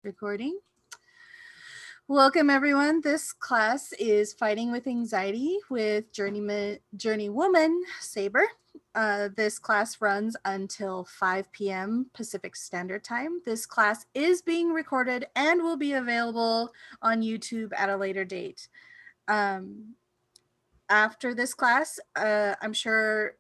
Recording. Welcome everyone. This class is Fighting with Anxiety with Journeywoman Sabre. This class runs until 5 p.m. Pacific Standard Time. This class is being recorded and will be available on YouTube at a later date. After this class, I'm sure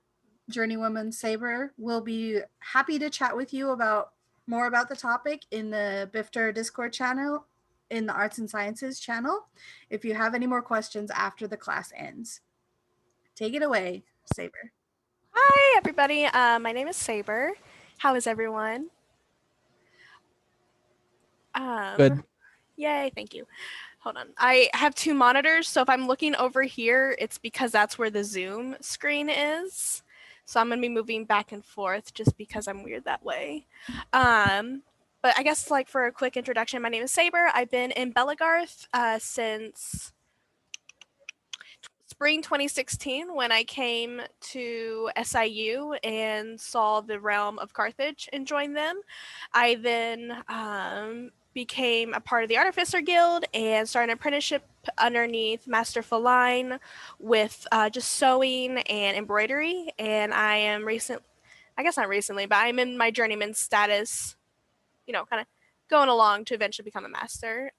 Journeywoman Sabre will be happy to chat with you about more about the topic in the BFTR Discord channel, in the Arts and Sciences channel, if you have any more questions after the class ends. Take it away, Sabre. Hi, everybody. My name is Sabre. How is everyone? Good. Yay, thank you. Hold on. I have two monitors, so if I'm looking over here, it's because that's where the Zoom screen is. So I'm going to be moving back and forth just because I'm weird that way. But I guess like for a quick introduction, my name is Sabre. I've been in Belegarth since spring 2016 when I came to SIU and saw the realm of Carthage and joined them. I then became a part of the Artificer Guild and started an apprenticeship underneath Master Feline with just sewing and embroidery. And I am not recently, but I'm in my journeyman status, kind of going along to eventually become a master.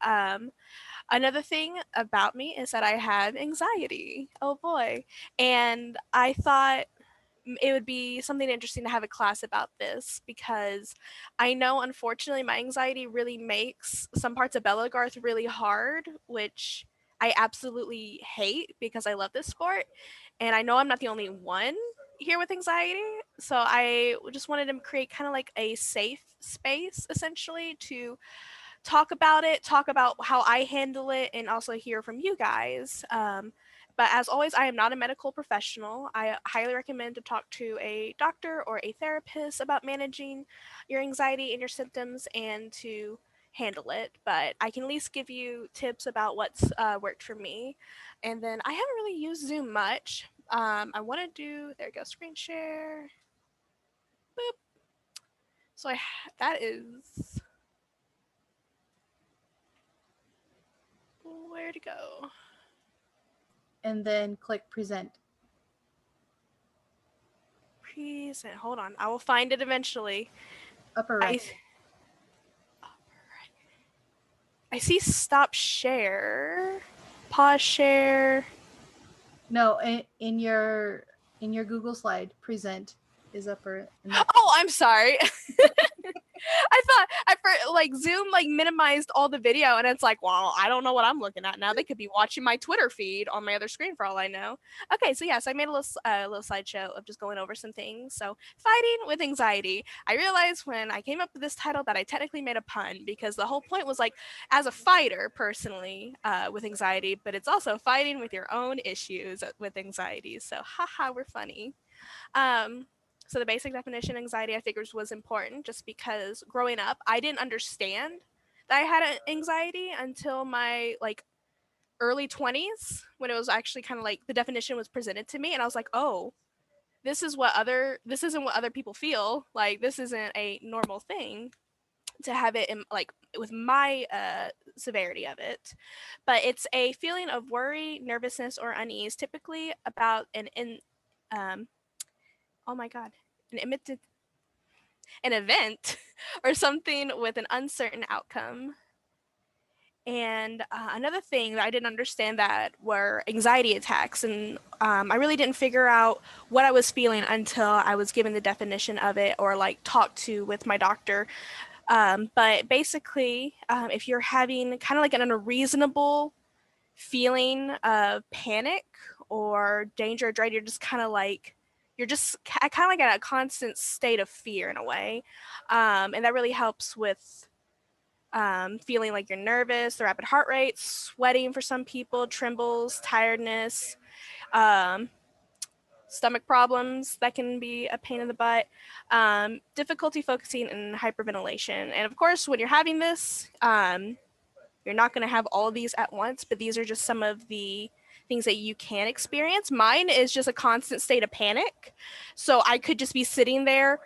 Another thing about me is that I have anxiety. Oh boy. And I thought it would be something interesting to have a class about this because I know, unfortunately, my anxiety really makes some parts of Belegarth really hard, which I absolutely hate because I love this sport. And I know I'm not the only one here with anxiety. So I just wanted to create kind of like a safe space, essentially, to talk about it, talk about how I handle it, and also hear from you guys. But as always, I am not a medical professional. I highly recommend to talk to a doctor or a therapist about managing your anxiety and your symptoms and to handle it. But I can at least give you tips about what's worked for me. And then I haven't really used Zoom much. I want to do, there we go, screen share. Boop. So that is... where to go? And then click present. Present. Hold on. I will find it eventually. Upper right. I see stop share. Pause share. No, in your Google slide, present is upper. Oh, I'm sorry. I thought Zoom minimized all the video, and it's like, well, I don't know what I'm looking at now. They could be watching my Twitter feed on my other screen for all I know. Okay, so yes, I made a little slideshow of just going over some things. So fighting with anxiety. I realized when I came up with this title that I technically made a pun because the whole point was like, as a fighter personally with anxiety, but it's also fighting with your own issues with anxiety. So haha, we're funny. So the basic definition of anxiety, I figured, was important just because growing up, I didn't understand that I had anxiety until my early 20s when it was actually kind of like the definition was presented to me. And I was like, oh, this isn't what other people feel. Like, this isn't a normal thing to have it in, with my severity of it. But it's a feeling of worry, nervousness, or unease, typically about oh my god, an event or something with an uncertain outcome. And another thing that I didn't understand that were anxiety attacks. And I really didn't figure out what I was feeling until I was given the definition of it or talked to with my doctor. But basically, if you're having kind of like an unreasonable feeling of panic or danger or dread, you're just kind of like, you're just kind of like at a constant state of fear in a way. And that really helps with feeling like you're nervous, the rapid heart rate, sweating for some people, trembles, tiredness, stomach problems that can be a pain in the butt, difficulty focusing, and hyperventilation. And of course, when you're having this, you're not going to have all of these at once, but these are just some of the things that you can experience. Mine is just a constant state of panic. So I could just be sitting there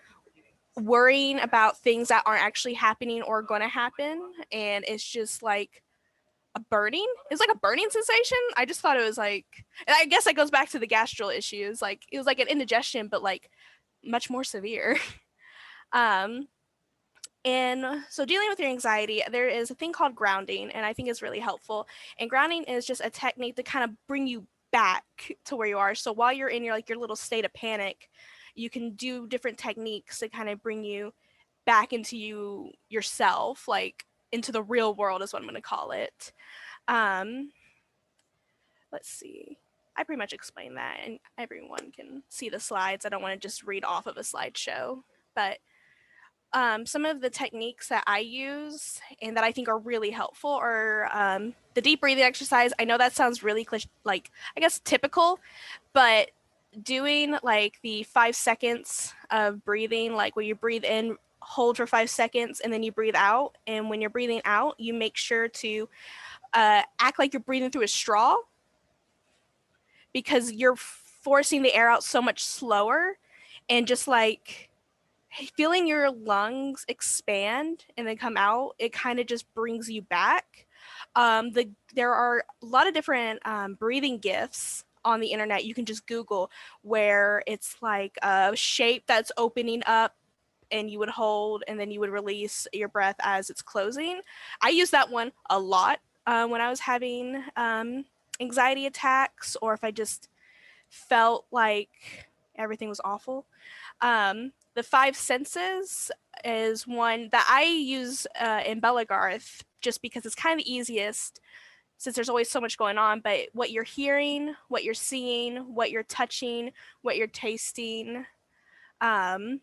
worrying about things that aren't actually happening or going to happen, and it's just like a burning. It's like a burning sensation. I just thought it was like, and I guess that goes back to the gastral issues. Like it was like an indigestion, but like much more severe. um, and so dealing with your anxiety, there is a thing called grounding, and I think it's really helpful. And grounding is just a technique to kind of bring you back to where you are. So while you're in your little state of panic, you can do different techniques to kind of bring you back into yourself, like into the real world is what I'm going to call it. Um, let's see. I pretty much explained that, and everyone can see the slides. I don't want to just read off of a slideshow, but some of the techniques that I use and that I think are really helpful are the deep breathing exercise. I know that sounds really like, I guess, typical, but doing like the 5 seconds of breathing, like where you breathe in, hold for 5 seconds, and then you breathe out. And when you're breathing out, you make sure to act like you're breathing through a straw, because you're forcing the air out so much slower, and just like feeling your lungs expand and then come out, it kind of just brings you back. There are a lot of different breathing gifts on the internet. You can just Google, where it's like a shape that's opening up and you would hold and then you would release your breath as it's closing. I use that one a lot when I was having anxiety attacks, or if I just felt like everything was awful. The five senses is one that I use in Belegarth, just because it's kind of the easiest, since there's always so much going on. But what you're hearing, what you're seeing, what you're touching, what you're tasting, um,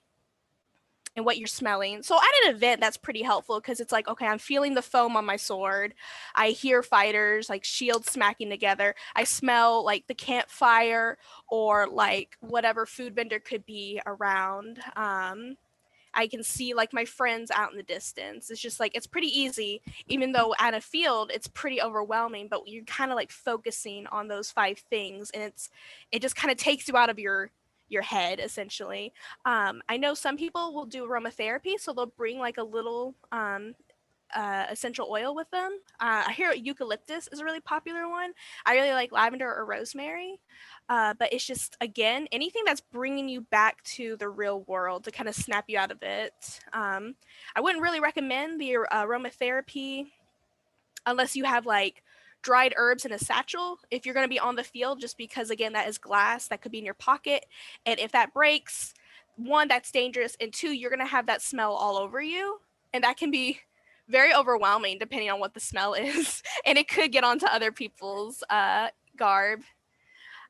and what you're smelling. So at an event, that's pretty helpful, because it's like, okay, I'm feeling the foam on my sword. I hear fighters like shields smacking together. I smell like the campfire, or like whatever food vendor could be around. I can see like my friends out in the distance. It's just like, it's pretty easy, even though at a field it's pretty overwhelming, but you're kind of like focusing on those five things, and it just kind of takes you out of your head, essentially. I know some people will do aromatherapy, so they'll bring like a little essential oil with them. I hear eucalyptus is a really popular one. I really like lavender or rosemary. But it's just, again, anything that's bringing you back to the real world to kind of snap you out of it. I wouldn't really recommend the aromatherapy unless you have like dried herbs in a satchel if you're going to be on the field, just because, again, that is glass that could be in your pocket. And if that breaks, one, that's dangerous, and two, you're going to have that smell all over you. And that can be very overwhelming depending on what the smell is. And it could get onto other people's garb.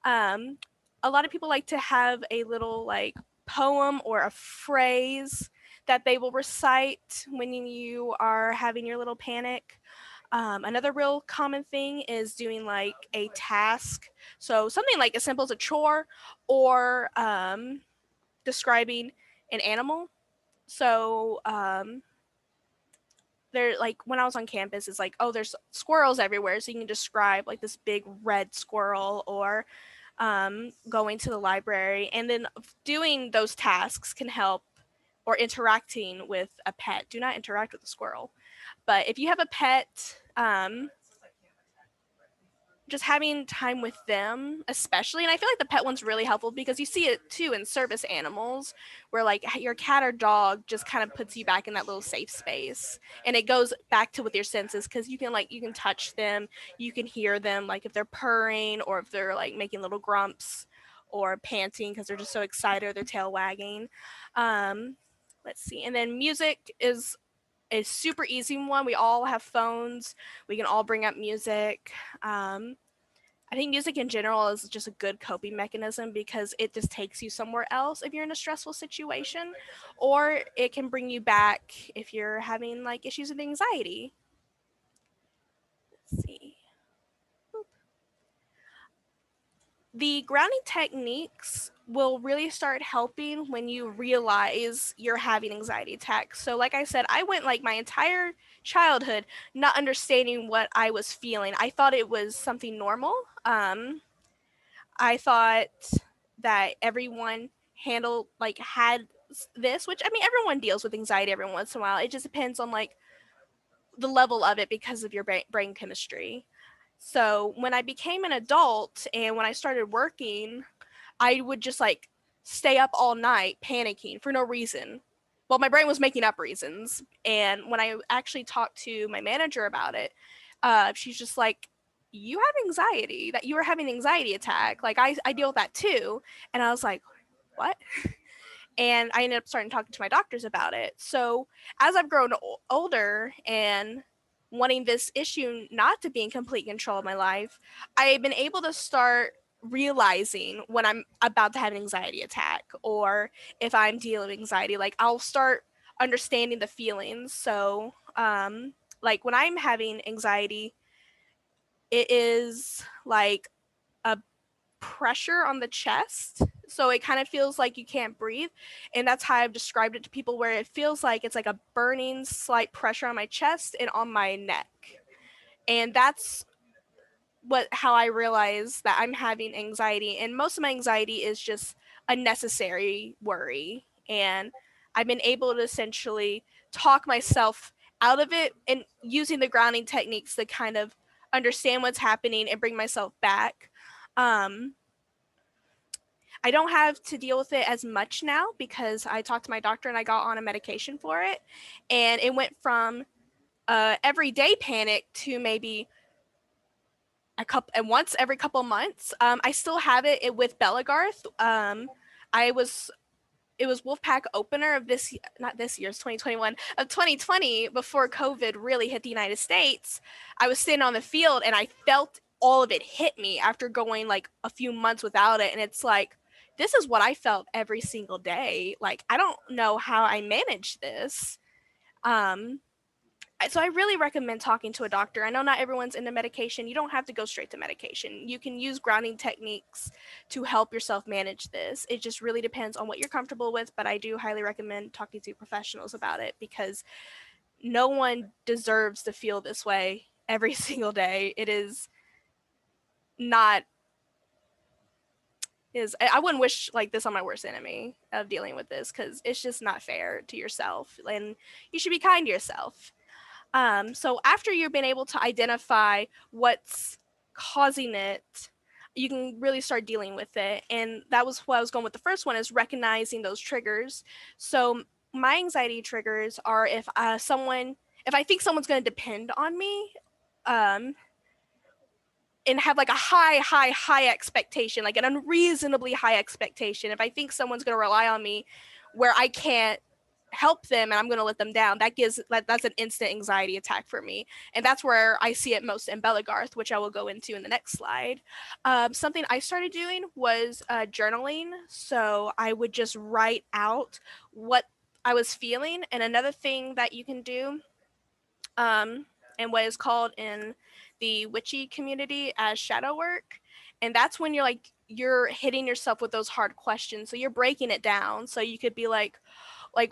Um, a lot of people like to have a little like poem or a phrase that they will recite when you are having your little panic. Another real common thing is doing like a task. So something like as simple as a chore, or describing an animal. So there, like when I was on campus, it's like, oh, there's squirrels everywhere. So you can describe like this big red squirrel, or going to the library. And then doing those tasks can help, or interacting with a pet. Do not interact with a squirrel. But if you have a pet, just having time with them, especially, and I feel like the pet one's really helpful, because you see it too in service animals, where like your cat or dog just kind of puts you back in that little safe space. And it goes back to with your senses, because you can touch them, you can hear them, like if they're purring, or if they're like making little grumps, or panting because they're just so excited, or their tail wagging. Let's see. And then music is a super easy one. We all have phones. We can all bring up music. I think music in general is just a good coping mechanism, because it just takes you somewhere else if you're in a stressful situation, or it can bring you back if you're having like issues with anxiety. Let's see. The grounding techniques will really start helping when you realize you're having anxiety attacks. So like I said, I went like my entire childhood not understanding what I was feeling. I thought it was something normal. I thought that everyone had this, which I mean, everyone deals with anxiety every once in a while. It just depends on like the level of it because of your brain chemistry. So when I became an adult and when I started working, I would just like stay up all night panicking for no reason. Well, my brain was making up reasons. And when I actually talked to my manager about it, she's just like, you have anxiety, that you were having an anxiety attack. Like I deal with that too. And I was like, what? And I ended up starting talking to my doctors about it. So as I've grown older and wanting this issue not to be in complete control of my life, I've been able to start realizing when I'm about to have an anxiety attack or if I'm dealing with anxiety. Like I'll start understanding the feelings. So like when I'm having anxiety, it is like a pressure on the chest. So it kind of feels like you can't breathe. And that's how I've described it to people, where it feels like it's like a burning slight pressure on my chest and on my neck. And that's how I realize that I'm having anxiety. And most of my anxiety is just unnecessary worry. And I've been able to essentially talk myself out of it and using the grounding techniques to kind of understand what's happening and bring myself back. I don't have to deal with it as much now because I talked to my doctor and I got on a medication for it. And it went from everyday panic to maybe a couple and once every couple months. I still have it with Belegarth. I was It was Wolfpack opener of this, not this year's 2021, of 2020, before COVID really hit the United States. I was sitting on the field and I felt all of it hit me after going like a few months without it. And it's like, this is what I felt every single day. Like, I don't know how I managed this. Um, so I really recommend talking to a doctor. I know not everyone's into medication. You don't have to go straight to medication. You can use grounding techniques to help yourself manage this. It just really depends on what you're comfortable with, but I do highly recommend talking to professionals about it because no one deserves to feel this way every single day. It is not is I wouldn't wish like this on my worst enemy of dealing with this, because it's just not fair to yourself, and you should be kind to yourself. So after you've been able to identify what's causing it, you can really start dealing with it. And that was what I was going with the first one, is recognizing those triggers. So my anxiety triggers are if I think someone's going to depend on me, um, and have like a high expectation, like an unreasonably high expectation. If I think someone's going to rely on me where I can't help them and I'm going to let them down, that's an instant anxiety attack for me. And that's where I see it most in Belegarth, which I will go into in the next slide. Something I started doing was journaling. So I would just write out what I was feeling. And another thing that you can do, and what is called in the witchy community as shadow work. And that's when you're hitting yourself with those hard questions. So you're breaking it down. So you could be like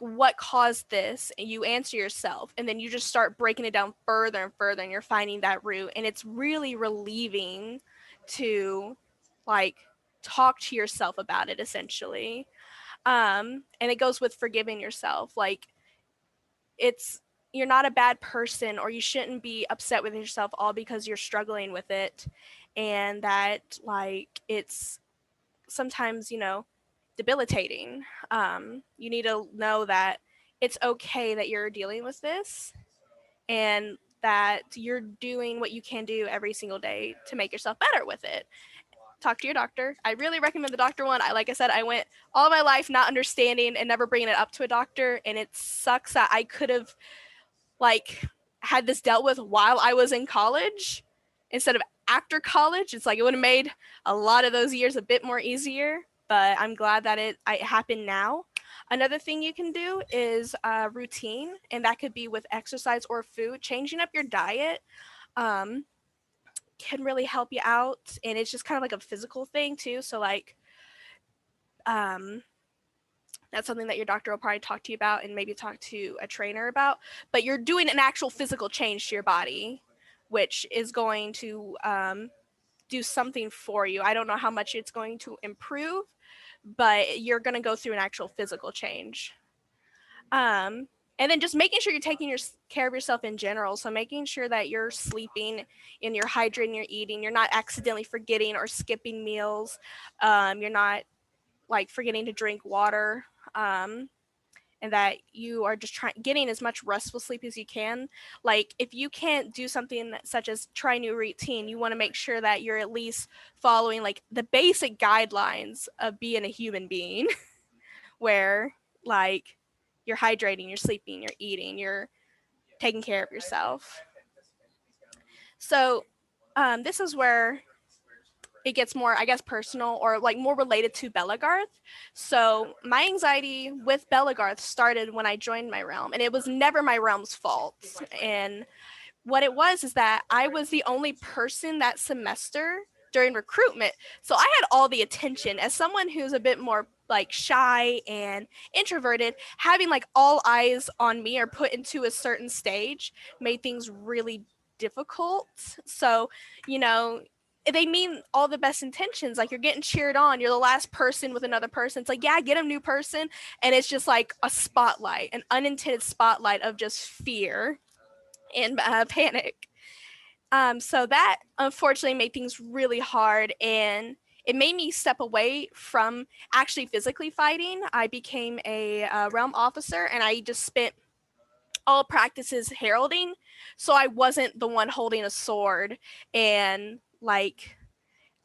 what caused this, and you answer yourself, and then you just start breaking it down further and further, and you're finding that root. And it's really relieving to like talk to yourself about it, essentially. And it goes with forgiving yourself. Like, it's you're not a bad person, or you shouldn't be upset with yourself all because you're struggling with it. And that like it's sometimes debilitating. You need to know that it's okay that you're dealing with this, and that you're doing what you can do every single day to make yourself better with it. Talk to your doctor. I really recommend the doctor one. Like I said, I went all my life not understanding and never bringing it up to a doctor, and it sucks that I could have like had this dealt with while I was in college instead of after college. It's like it would have made a lot of those years a bit more easier, but I'm glad that it happened now. Another thing you can do is routine, and that could be with exercise or food. Changing up your diet can really help you out, and it's just kind of like a physical thing too. So like that's something that your doctor will probably talk to you about, and maybe talk to a trainer about. But you're doing an actual physical change to your body, which is going to do something for you. I don't know how much it's going to improve, but you're going to go through an actual physical change. And then just making sure you're taking care of yourself in general. So making sure that you're sleeping and you're hydrating, you're eating, you're not accidentally forgetting or skipping meals. You're not like forgetting to drink water. And that you are just getting as much restful sleep as you can. Like if you can't do something such as try a new routine, you want to make sure that you're at least following like the basic guidelines of being a human being, where like you're hydrating, you're sleeping, you're eating, you're taking care of yourself. So this is where it gets more, I guess, personal or like more related to Belegarth. So my anxiety with Belegarth started when I joined my realm, and it was never my realm's fault. And what it was is that I was the only person that semester during recruitment. So I had all the attention as someone who's a bit more like shy and introverted. Having like all eyes on me or put into a certain stage made things really difficult. So, you know, they mean all the best intentions. Like you're getting cheered on. You're the last person with another person. It's like, yeah, get a new person. And it's just like a spotlight, an unintended spotlight of just fear and panic. So that unfortunately made things really hard, and it made me step away from actually physically fighting. I became a realm officer, and I just spent all practices heralding, so I wasn't the one holding a sword and like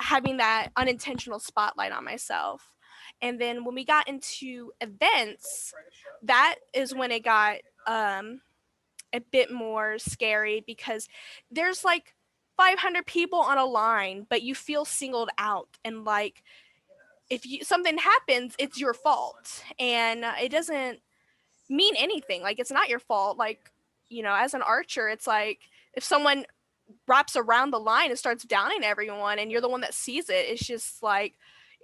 having that unintentional spotlight on myself. And then when we got into events, that is when it got a bit more scary, because there's like 500 people on a line, but you feel singled out, and like if something happens, it's your fault, and it doesn't mean anything. Like it's not your fault. Like, you know, as an archer, it's like if someone wraps around the line and starts downing everyone and you're the one that sees it, it's just like,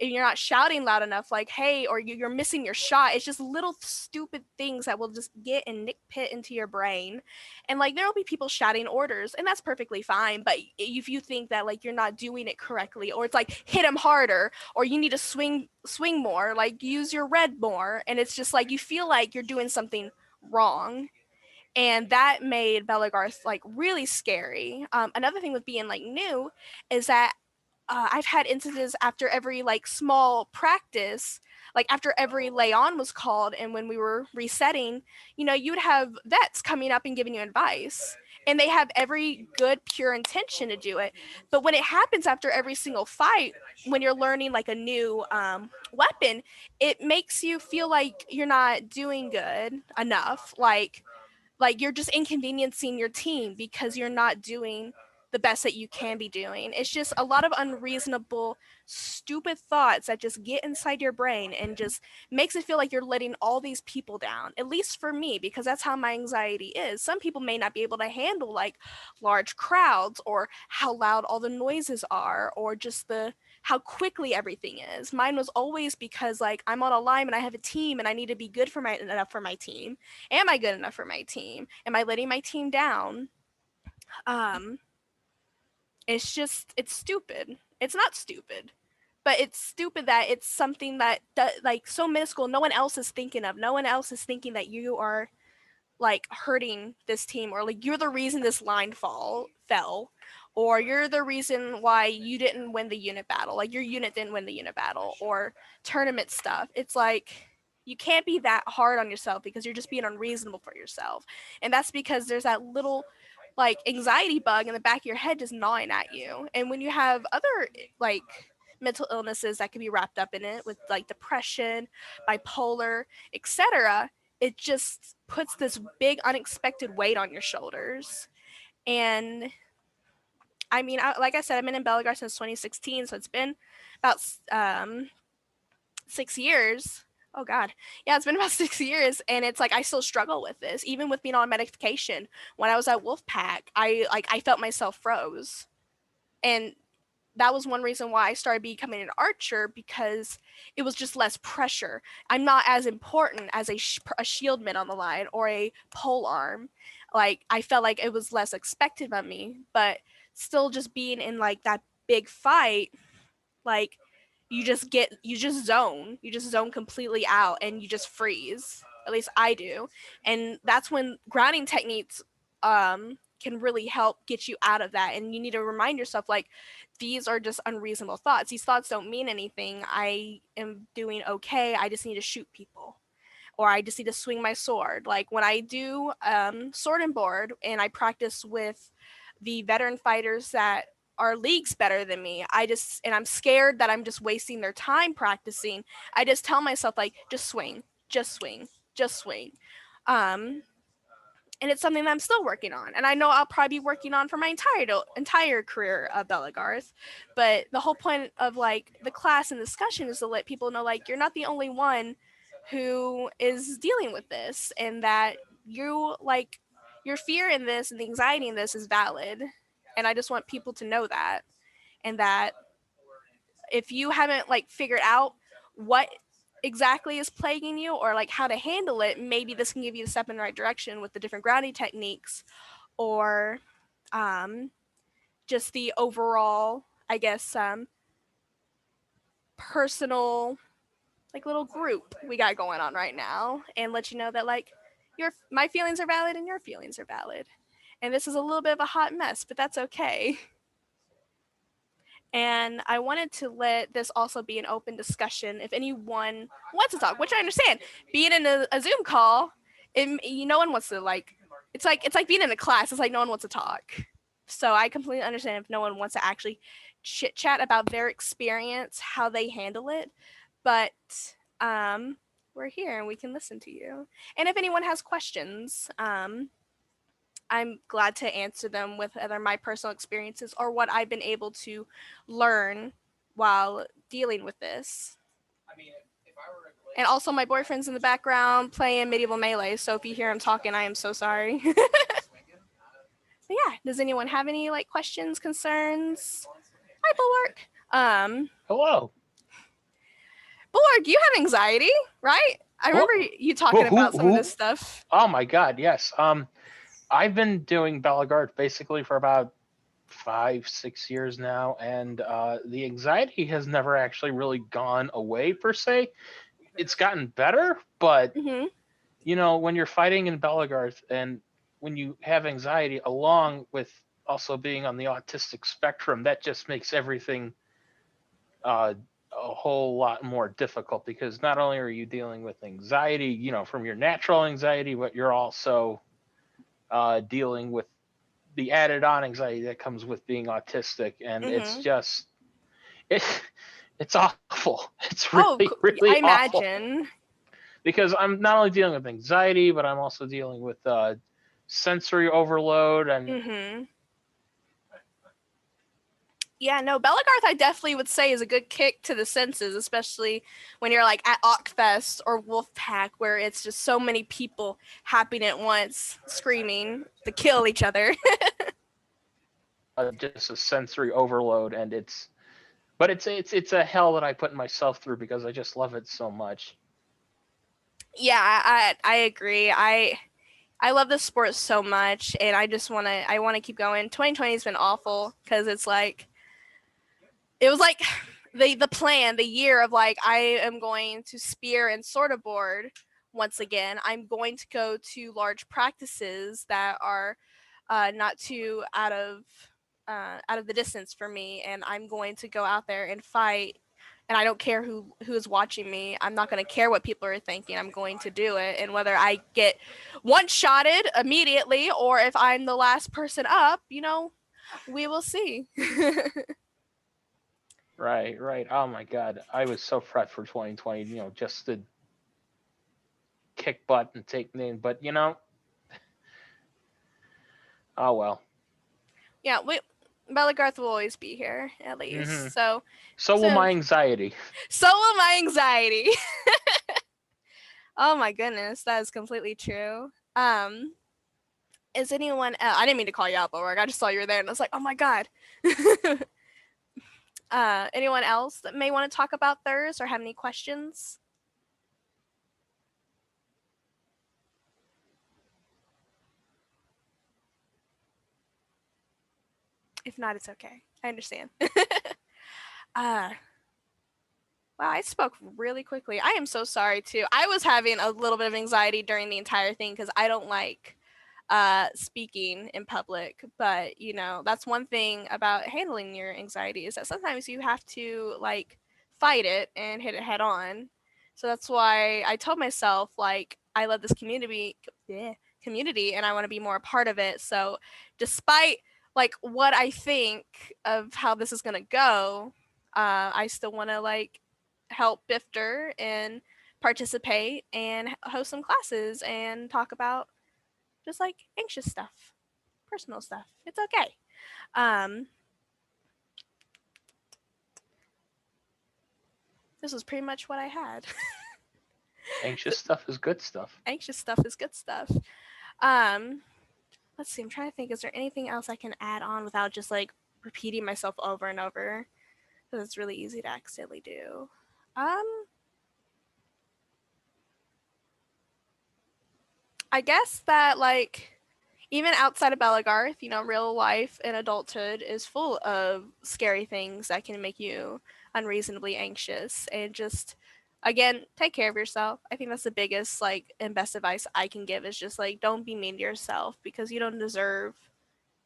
and you're not shouting loud enough, like hey, or you're missing your shot. It's just little stupid things that will just get and nick pit into your brain. And like there'll be people shouting orders, and that's perfectly fine, but if you think that like you're not doing it correctly, or it's like hit him harder, or you need to swing more, like use your red more, and it's just like you feel like you're doing something wrong. And that made Belegarth like really scary. Another thing with being like new is that I've had instances after every like small practice, like after every lay on was called, and when we were resetting, you know, you would have vets coming up and giving you advice. And they have every good, pure intention to do it. But when it happens after every single fight, when you're learning like a new weapon, it makes you feel like you're not doing good enough. Like you're just inconveniencing your team because you're not doing the best that you can be doing. It's just a lot of unreasonable, stupid thoughts that just get inside your brain and just makes it feel like you're letting all these people down. At least for me, because that's how my anxiety is. Some people may not be able to handle like large crowds, or how loud all the noises are, or just the how quickly everything is. Mine was always because like I'm on a line and I have a team and I need to be good for enough for my team. Am I good enough for my team? Am I letting my team down? Um, it's stupid. It's not stupid, but it's stupid that it's something that like so minuscule. No one else is thinking of. No one else is thinking that you are like hurting this team, or like you're the reason this line fell, or you're the reason why you didn't win the unit battle. Like your unit didn't win the unit battle, or tournament stuff. It's like you can't be that hard on yourself because you're just being unreasonable for yourself. And that's because there's that little like anxiety bug in the back of your head just gnawing at you. And when you have other like mental illnesses that can be wrapped up in it, with like depression, bipolar, etc., it just puts this big unexpected weight on your shoulders. And I mean, like I said, I've been in Belegarth since 2016, so it's been about 6 years. Oh God, yeah, it's been about 6 years, and it's like I still struggle with this, even with being on medication. When I was at Wolfpack, I felt myself froze, and that was one reason why I started becoming an archer, because it was just less pressure. I'm not as important as a shieldman on the line or a pole arm. Like I felt like it was less expected of me, but still just being in like that big fight, like you just zone completely out, and you just freeze. At least I do. And that's when grounding techniques can really help get you out of that. And you need to remind yourself, like, these are just unreasonable thoughts. These thoughts don't mean anything. I am doing okay. I just need to shoot people, or I just need to swing my sword. Like when I do sword and board, and I practice with the veteran fighters that are leagues better than me, and I'm scared that I'm just wasting their time practicing. I just tell myself, like, just swing, just swing, just swing. Um, and it's something that I'm still working on, and I know I'll probably be working on for my entire career of Belegarth. But the whole point of like the class and discussion is to let people know, like, you're not the only one who is dealing with this, and that your fear in this and the anxiety in this is valid. And I just want people to know that, and that if you haven't like figured out what exactly is plaguing you, or like how to handle it, maybe this can give you a step in the right direction with the different grounding techniques, or um, just the overall, I guess, personal, like, little group we got going on right now, and let you know that, like, my feelings are valid and your feelings are valid. And this is a little bit of a hot mess, but that's okay. And I wanted to let this also be an open discussion. If anyone wants to talk, which I understand, being in a Zoom call, no one wants to, like, it's like being in a class. It's like no one wants to talk. So I completely understand if no one wants to actually chit chat about their experience, how they handle it. But we're here and we can listen to you. And if anyone has questions, I'm glad to answer them with either my personal experiences or what I've been able to learn while dealing with this. And also, my boyfriend's in the background playing medieval melee, so if you hear him talking, I am so sorry. But yeah, does anyone have any like questions, concerns? Hi, Bulwark. Hello. Bulwark, you have anxiety, right? I remember you talking about some of this stuff. Oh my God, yes. I've been doing Belegarth basically for about 5-6 years now, and the anxiety has never actually really gone away per se. It's gotten better, but you know, when you're fighting in Belegarth and when you have anxiety along with also being on the autistic spectrum, that just makes everything a whole lot more difficult, because not only are you dealing with anxiety, you know, from your natural anxiety, but you're also dealing with the added on anxiety that comes with being autistic, and it's just it, it's awful. It's really I awful, imagine. because I'm not only dealing with anxiety, but I'm also dealing with sensory overload and Yeah, no, Belegarth I definitely would say is a good kick to the senses, especially when you're like at Ockfest or Wolfpack, where it's just so many people happening at once, screaming to kill each other. just a sensory overload, and it's a hell that I put myself through because I just love it so much. Yeah, I agree. I love this sport so much, and I want to keep going. 2020 has been awful because it was like the plan, the year of like, I am going to spear and sword aboard once again. I'm going to go to large practices that are not too out of the distance for me, and I'm going to go out there and fight. And I don't care who is watching me. I'm not going to care what people are thinking. I'm going to do it. And whether I get one-shotted immediately or if I'm the last person up, we will see. Right, right. Oh my God, I was so prepped for 2020. You know, just to kick butt and take name, but you know, oh well. Yeah, Belegarth will always be here, at least. Mm-hmm. So So will my anxiety. So will my anxiety. Oh my goodness, that is completely true. Is anyone else? I didn't mean to call you out, Bulwark. I just saw you were there, and I was like, oh my god. Anyone else that may want to talk about theirs or have any questions? If not, it's okay. I understand. uh, Wow, I spoke really quickly. I am so sorry too. I was having a little bit of anxiety during the entire thing because I don't like speaking in public. But you know, that's one thing about handling your anxiety is that sometimes you have to like fight it and hit it head on. So that's why I told myself like I love this community and I want to be more a part of it. So despite like what I think of how this is gonna go, I still want to like help Bifter and participate and host some classes and talk about just like anxious stuff, personal stuff. It's okay. Um, this was pretty much what I had. Anxious stuff is good stuff. Anxious stuff is good stuff. Um, let's see. I'm trying to think. Is there anything else I can add on without just like repeating myself over and over? Because it's really easy to accidentally do. I guess that like even outside of Belegarth, you know, real life and adulthood is full of scary things that can make you unreasonably anxious. And just, again, take care of yourself. I think that's the biggest, like, and best advice I can give is just, like, don't be mean to yourself because you don't deserve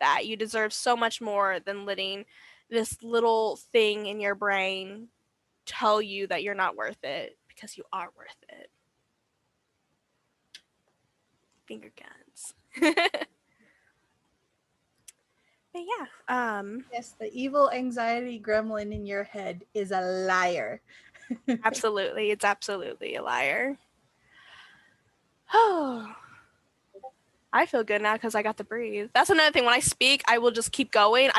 that. You deserve so much more than letting this little thing in your brain tell you that you're not worth it because you are worth it. Finger guns. But yeah, Yes, the evil anxiety gremlin in your head is a liar. absolutely, it's absolutely a liar. Oh, I feel good now because I got to breathe. That's another thing. When I speak, I will just keep going.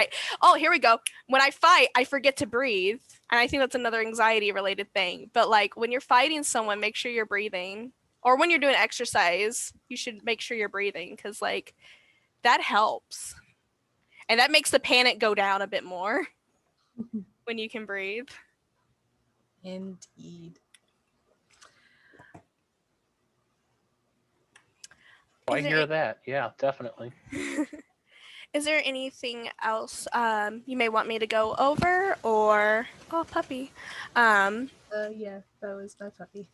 Here we go. When I fight, I forget to breathe, and I think that's another anxiety related thing. But like when you're fighting someone, make sure you're breathing. Or when you're doing exercise, you should make sure you're breathing because like that helps, and that makes the panic go down a bit more when you can breathe. Indeed. I Is there hear that. Yeah, definitely. Is there anything else you may want me to go over or oh puppy? Yeah, that was my puppy.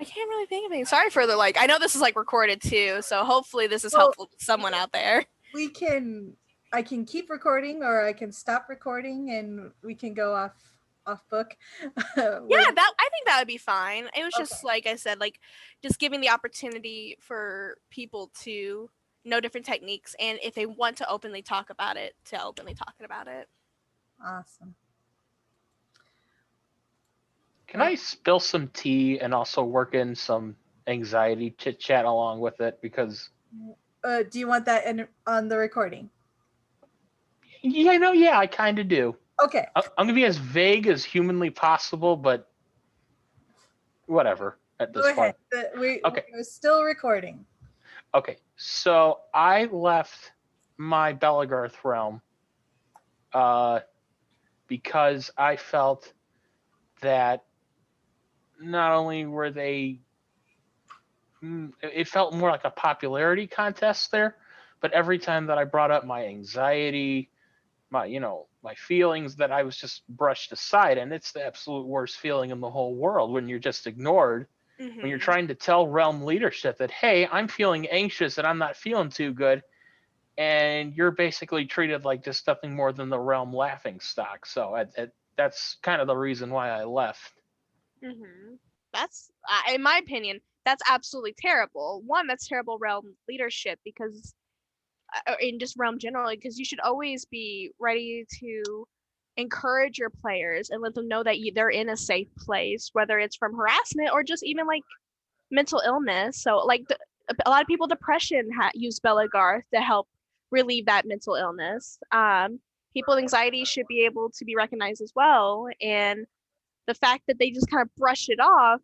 I can't really think of anything. Sorry for the like. I know this is like recorded too, so hopefully this is Well, helpful to someone out there. I can keep recording or I can stop recording and we can go off book. Yeah, that I think that would be fine. It was just Okay. like I said, like just giving the opportunity for people to know different techniques and if they want to openly talk about it, to openly talking about it. Awesome. Can I spill some tea and also work in some anxiety chit chat along with it? Because Do you want that on the recording? yeah, I kind of do. Okay. I'm gonna be as vague as humanly possible, but whatever at this Go ahead. point. We're Okay. still recording. Okay, so I left my Belegarth realm because I felt that not only were they, it felt more like a popularity contest there, but every time that I brought up my anxiety, my feelings, that I was just brushed aside, and it's the absolute worst feeling in the whole world when you're just ignored. Mm-hmm. When you're trying to tell realm leadership that, hey, I'm feeling anxious and I'm not feeling too good, and you're basically treated like just nothing more than the realm laughing stock. So that's kind of the reason why I left. Mm-hmm. That's, in my opinion, that's absolutely terrible. One, that's terrible realm leadership because, in just realm generally, because you should always be ready to encourage your players and let them know that they're in a safe place, whether it's from harassment or just even like mental illness. So, like, a lot of people, depression use Belegarth to help relieve that mental illness. People with anxiety should be able to be recognized as well. And the fact that they just kind of brush it off,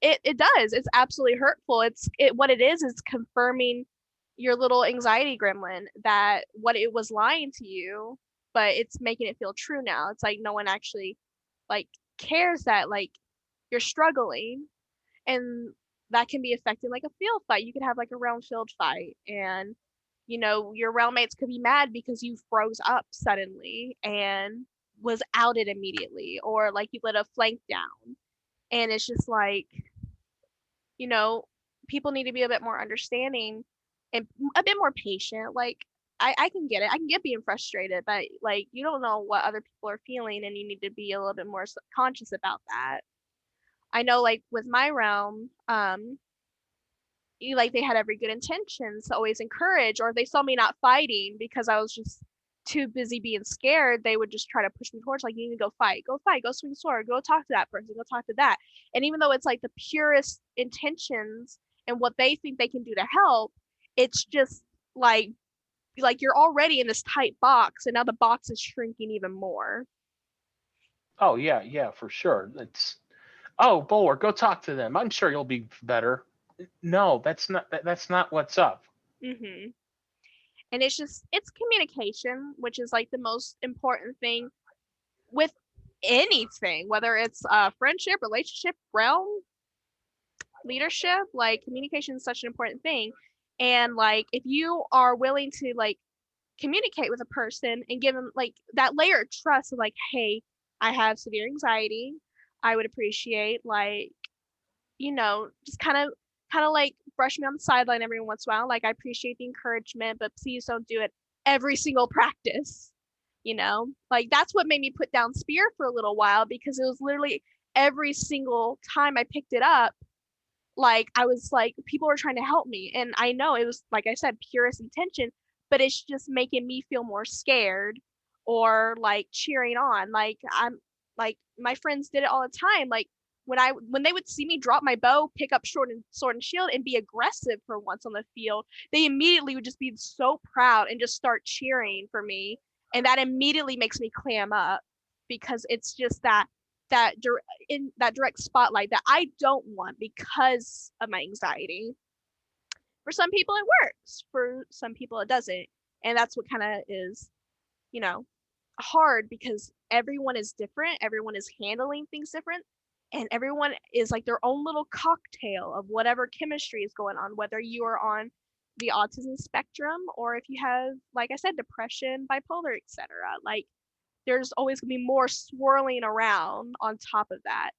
it does. It's absolutely hurtful. What it is confirming your little anxiety gremlin that what it was lying to you, but it's making it feel true now. It's like no one actually like cares that like you're struggling, and that can be affecting like a field fight. You could have like a round field fight, and You know, your realm mates could be mad because you froze up suddenly and was outed immediately, or like you let a flank down. And it's just like, you know, people need to be a bit more understanding and a bit more patient. Like, I can get it. I can get being frustrated, but like, you don't know what other people are feeling, and you need to be a little bit more conscious about that. I know, like, with my realm, like they had every good intentions to always encourage, or if they saw me not fighting because I was just too busy being scared, they would just try to push me towards, like, you need to go fight, go swing the sword, go talk to that person, go talk to that. And even though it's like the purest intentions and what they think they can do to help, it's just like you're already in this tight box, and now the box is shrinking even more. Oh yeah, yeah, for sure. It's oh, Bulwark, go talk to them. I'm sure you'll be better. No, that's not what's up. Mm-hmm. And it's communication, which is like the most important thing with anything, whether it's friendship, relationship, realm, leadership. Like, communication is such an important thing. And like, if you are willing to like communicate with a person and give them like that layer of trust of like, hey, I have severe anxiety, I would appreciate, like, just kind of like brush me on the sideline every once in a while. Like, I appreciate the encouragement, but please don't do it every single practice. Like, that's what made me put down spear for a little while, because it was literally every single time I picked it up, like, I was like, people were trying to help me, and I know it was, like I said, purest intention, but it's just making me feel more scared, or like cheering on. Like, I'm like, my friends did it all the time. Like, when they would see me drop my bow, pick up sword and shield, and be aggressive for once on the field, they immediately would just be so proud and just start cheering for me, and that immediately makes me clam up, because it's just that in that direct spotlight that I don't want because of my anxiety. For some people it works, for some people it doesn't. And that's what kind of is, you know, hard, because everyone is different, everyone is handling things different, and everyone is like their own little cocktail of whatever chemistry is going on, whether you are on the autism spectrum, or if you have, like I said, depression, bipolar, etc. Like, there's always going to be more swirling around on top of that.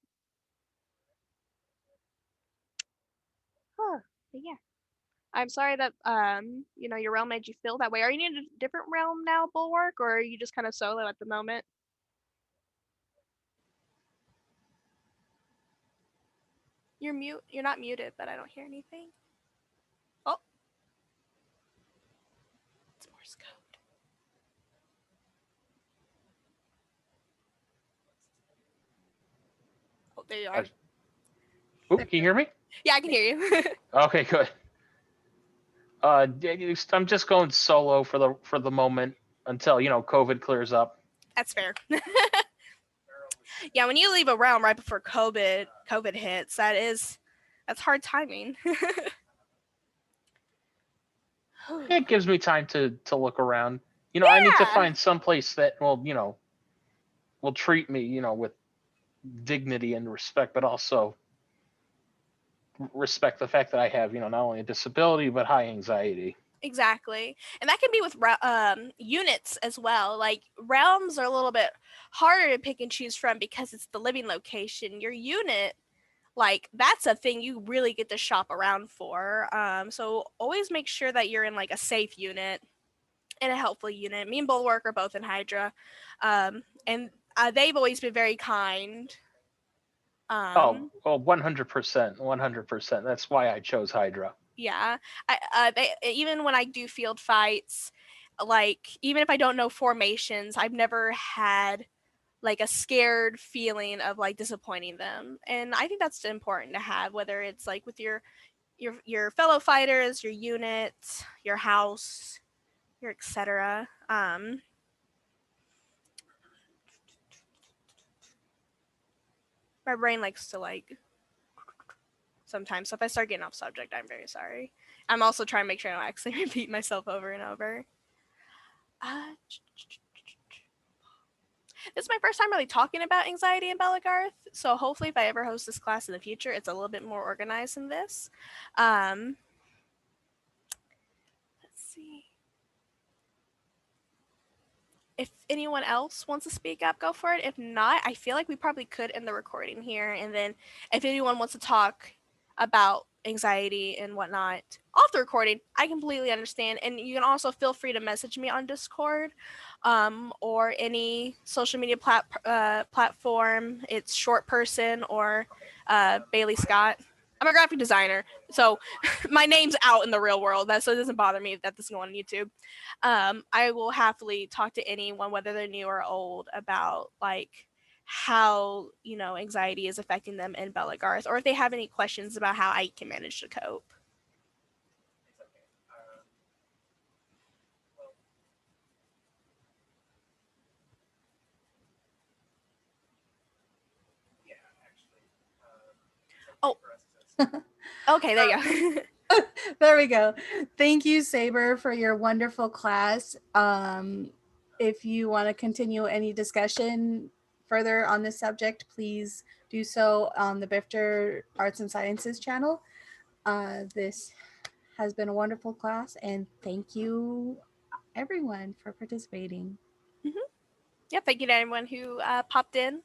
Huh. But yeah, I'm sorry that your realm made you feel that way. Are you in a different realm now, Bulwark, or are you just kind of solo at the moment? You're mute. You're not muted, but I don't hear anything. Oh, it's Morse code. Oh, there you are. Can you hear me? Yeah, I can hear you. Okay, good. I'm just going solo for the moment until COVID clears up. That's fair. Yeah, when you leave a realm right before COVID hits, that's hard timing. It gives me time to look around. I need to Yeah. find some place that will treat me with dignity and respect, but also respect the fact that I have not only a disability but high anxiety. Exactly. And that can be with units as well. Like, realms are a little bit harder to pick and choose from because it's the living location. Your unit, like, that's a thing you really get to shop around for. So always make sure that you're in like a safe unit and a helpful unit. Me and Bulwark are both in Hydra. And they've always been very kind. Oh, well, 100%, 100%. That's why I chose Hydra. Yeah. Even when I do field fights, like, even if I don't know formations, I've never had like a scared feeling of like disappointing them. And I think that's important to have, whether it's like with your fellow fighters, your unit, your house, your etc. My brain likes to like sometimes. So if I start getting off subject, I'm very sorry. I'm also trying to make sure I don't actually repeat myself over and over. This is my first time really talking about anxiety in Belegarth, so hopefully if I ever host this class in the future, it's a little bit more organized than this. Let's see. anyone else wants to speak up, go for it. If not, I feel like we probably could end the recording here. And then if anyone wants to talk about anxiety and whatnot off the recording, I completely understand. And you can also feel free to message me on Discord or any social media platform. It's Short Person or Bailey Scott. I'm a graphic designer, so my name's out in the real world, so it doesn't bother me that this is going on YouTube. I will happily talk to anyone, whether they're new or old, about like how anxiety is affecting them in Belegarth, or if they have any questions about how I can manage to cope. Oh, okay, there you go. There we go. Thank you, Sabre, for your wonderful class. If you want to continue any discussion further on this subject, please do so on the BFTR Arts and Sciences channel. This has been a wonderful class, and thank you, everyone, for participating. Yeah, thank you to everyone who popped in.